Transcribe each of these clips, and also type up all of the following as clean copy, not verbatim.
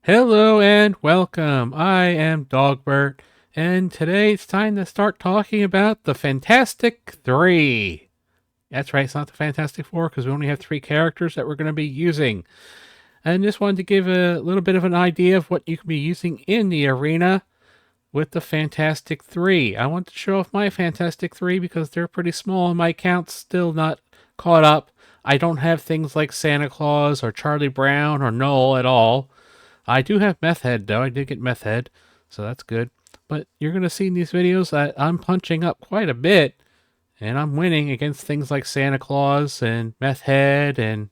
Hello and welcome. I am Dogbert, and today it's time to start talking about the Fantastic Three. That's right, it's not the Fantastic Four because we only have three characters that we're going to be using. And just wanted to give a little bit of an idea of what you can be using in the arena with the Fantastic Three. I want to show off my Fantastic Three because they're pretty small and my account's still not caught up. I don't have things like Santa Claus or Charlie Brown or Noel at all. I do have Meth Head, though. I did get Meth Head, so that's good. But you're going to see in these videos that I'm punching up quite a bit, and I'm winning against things like Santa Claus and Meth Head and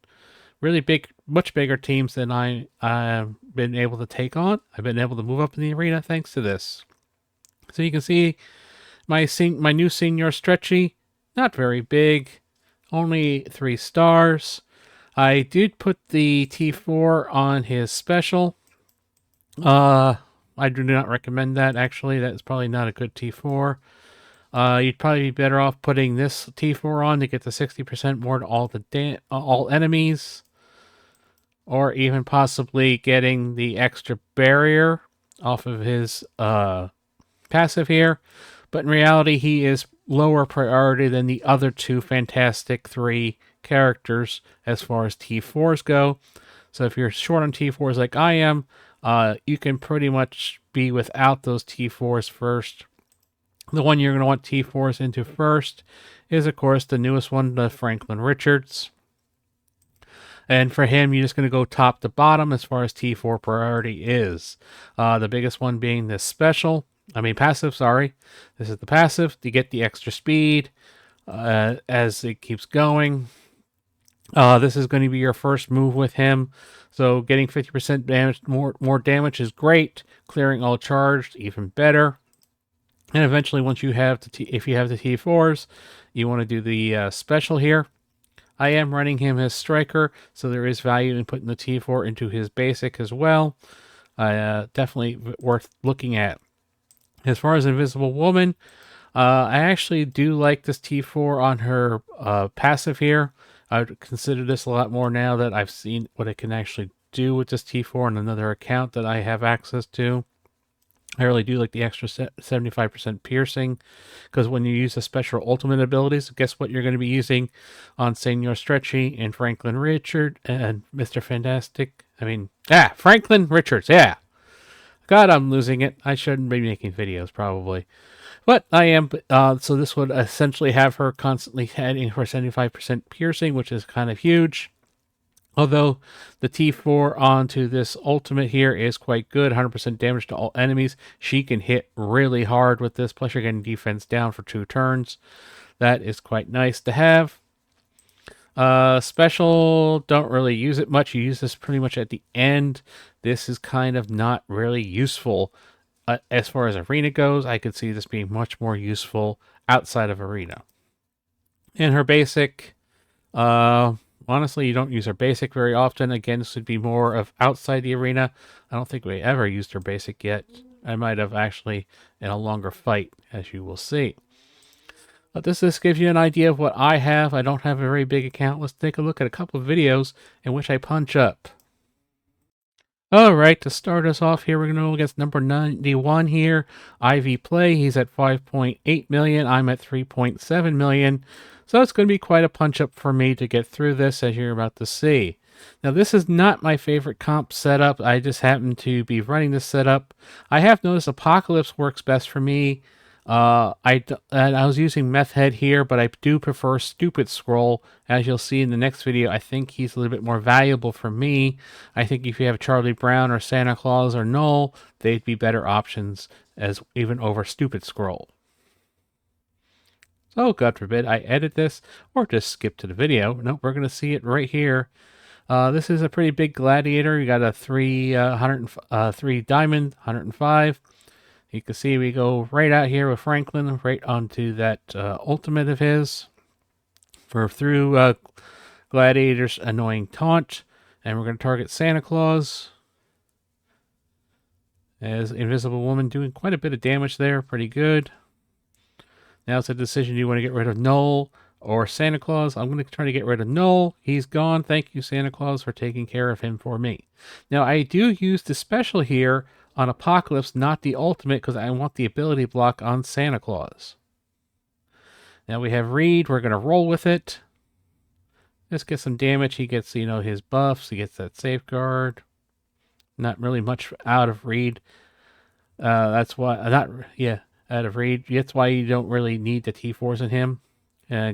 really big, much bigger teams than I've been able to take on. I've been able to move up in the arena thanks to this. So you can see my new senior stretchy, not very big, only 3 stars. I did put the T4 on his special. Uh, I do not recommend that, actually. That's probably not a good T4. You'd probably be better off putting this T4 on to get the 60% more to all enemies, or even possibly getting the extra barrier off of his passive here. But in reality, he is lower priority than the other two Fantastic Three characters as far as T4s go. So if you're short on T4s like I am, you can pretty much be without those T4s first. The one you're going to want T4s into first is, of course, the newest one, the Franklin Richards. And for him, you're just going to go top to bottom as far as T4 priority is. The biggest one being this passive, sorry. This is the passive to get the extra speed as it keeps going. This is going to be your first move with him. So getting 50% damage, more damage is great. Clearing all charged, even better. And eventually, once you have if you have the T4s, you want to do the special here. I am running him as striker, so there is value in putting the T4 into his basic as well. Definitely worth looking at. As far as Invisible Woman, I actually do like this T4 on her passive here. I would consider this a lot more now that I've seen what it can actually do with this T4 on another account that I have access to. I really do like the extra 75% piercing, because when you use the special ultimate abilities, guess what you're going to be using on Senior Stretchy and Franklin Richard and Mr. Fantastic? Franklin Richards, yeah. God, I'm losing it. I shouldn't be making videos, probably. But I am, so this would essentially have her constantly heading for 75% piercing, which is kind of huge. Although the T4 onto this ultimate here is quite good, 100% damage to all enemies. She can hit really hard with this, plus you're getting defense down for 2 turns. That is quite nice to have. Special, don't really use it much. You use this pretty much at the end. This is kind of not really useful. As far as arena goes, I could see this being much more useful outside of arena. In her basic, honestly, you don't use her basic very often. Again, this would be more of outside the arena. I don't think we ever used her basic yet. I might have actually in a longer fight, as you will see. But this gives you an idea of what I have. I don't have a very big account. Let's take a look at a couple of videos in which I punch up. Alright, to start us off here, we're going to go against number 91 here, Ivy Play. He's at 5.8 million. I'm at 3.7 million. So it's going to be quite a punch-up for me to get through this, as you're about to see. Now, this is not my favorite comp setup. I just happen to be running this setup. I have noticed Apocalypse works best for me. I was using Meth Head here, but I do prefer Stupid Scroll. As you'll see in the next video, I think he's a little bit more valuable for me. I think if you have Charlie Brown or Santa Claus or Noel, they'd be better options as even over Stupid Scroll. So, God forbid I edit this or just skip to the video. Nope, we're going to see it right here. This is a pretty big gladiator. You got a 3 diamond, 105. You can see we go right out here with Franklin, right onto that ultimate of his through Gladiator's annoying taunt. And we're going to target Santa Claus as Invisible Woman, doing quite a bit of damage there. Pretty good. Now it's a decision. Do you want to get rid of Noel or Santa Claus. I'm going to try to get rid of Null. He's gone. Thank you, Santa Claus, for taking care of him for me. Now, I do use the special here on Apocalypse, not the ultimate, because I want the ability block on Santa Claus. Now we have Reed. We're going to roll with it. Just get some damage. He gets, his buffs. He gets that safeguard. Not really much out of Reed. That's why, out of Reed. That's why you don't really need the T4s in him.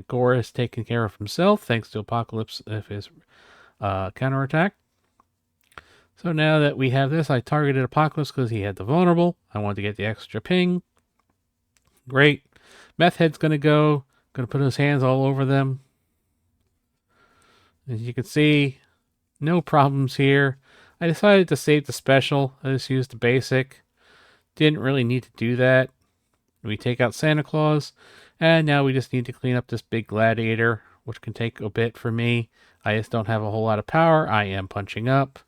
Gore is taken care of himself thanks to Apocalypse of his counterattack. So now that we have this, I targeted Apocalypse because he had the vulnerable. I wanted to get the extra ping. Great. Meth Head's going to go. Going to put his hands all over them. As you can see, no problems here. I decided to save the special. I just used the basic. Didn't really need to do that. We take out Santa Claus. And now we just need to clean up this big gladiator, which can take a bit for me. I just don't have a whole lot of power. I am punching up.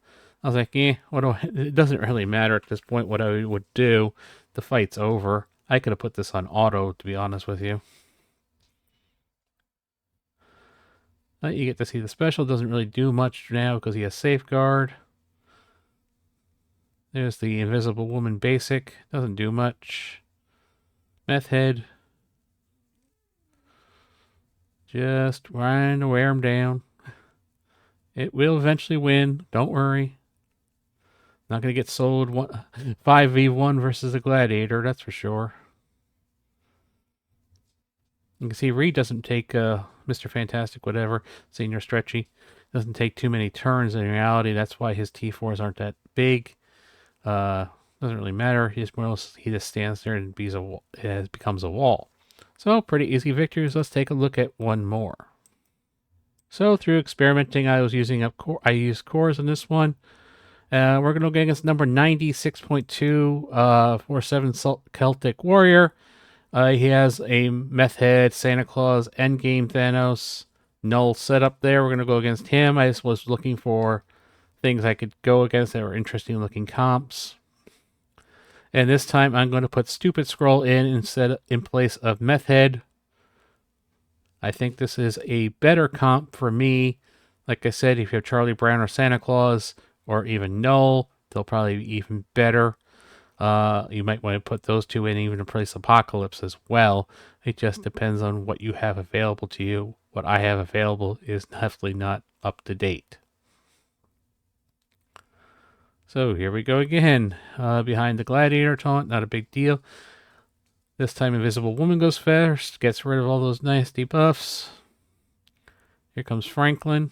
I was like, it doesn't really matter at this point what I would do. The fight's over. I could have put this on auto, to be honest with you. You get to see the special. Doesn't really do much now because he has safeguard. There's the Invisible Woman basic. Doesn't do much. Meth Head. Just trying to wear him down. It will eventually win. Don't worry. Not going to get sold 5v1 versus a gladiator, that's for sure. You can see Reed doesn't take Mr. Fantastic, whatever, Senior Stretchy. Doesn't take too many turns in reality. That's why his T4s aren't that big. Doesn't really matter. He just stands there and becomes a wall. So, pretty easy victories. Let's take a look at one more. So, through experimenting, I used cores in this one. We're going to go against number 96.2, 47 Celtic Warrior. He has a Meth Head, Santa Claus, Endgame Thanos, Null setup there. We're going to go against him. I just was looking for things I could go against that were interesting looking comps. And this time I'm going to put Stupid Scroll in place of Meth Head. I think this is a better comp for me. Like I said, if you have Charlie Brown or Santa Claus, or even Null, they'll probably be even better. You might want to put those two in even in place of Apocalypse as well. It just depends on what you have available to you. What I have available is definitely not up to date. So here we go again. Behind the Gladiator taunt, not a big deal. This time Invisible Woman goes first, gets rid of all those nasty buffs. Here comes Franklin.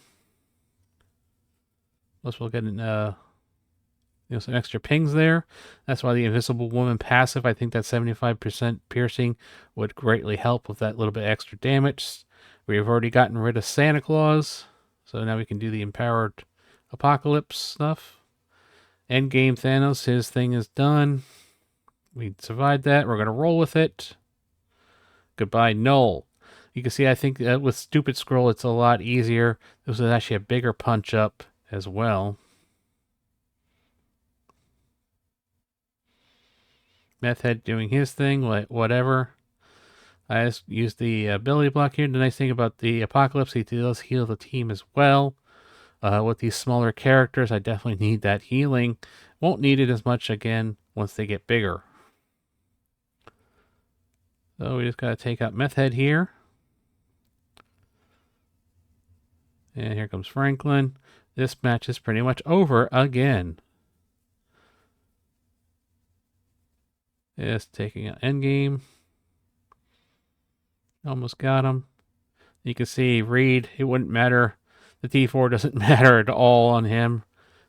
Plus we'll get some extra pings there. That's why the Invisible Woman passive, I think that 75% piercing would greatly help with that little bit extra damage. We've already gotten rid of Santa Claus, so now we can do the empowered Apocalypse stuff. Endgame Thanos, his thing is done. We survived that. We're going to roll with it. Goodbye, Null. You can see, I think with Stupid Scroll, it's a lot easier. This is actually a bigger punch up as well. Meth Head doing his thing, whatever. I just used the ability block here. The nice thing about the Apocalypse, he does heal the team as well. With these smaller characters, I definitely need that healing. Won't need it as much again once they get bigger. So we just got to take out Meth Head here. And here comes Franklin. This match is pretty much over again. Just taking out Endgame. Almost got him. You can see Reed, it wouldn't matter. The T4 doesn't matter at all on him.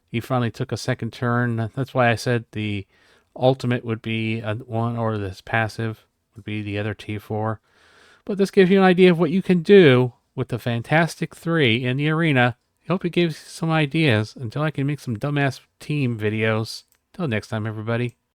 He finally took a second turn. That's why I said the ultimate would be one, or this passive would be the other T4. But this gives you an idea of what you can do with the Fantastic 3 in the arena. I hope it gives you some ideas until I can make some dumbass team videos. Till next time, everybody.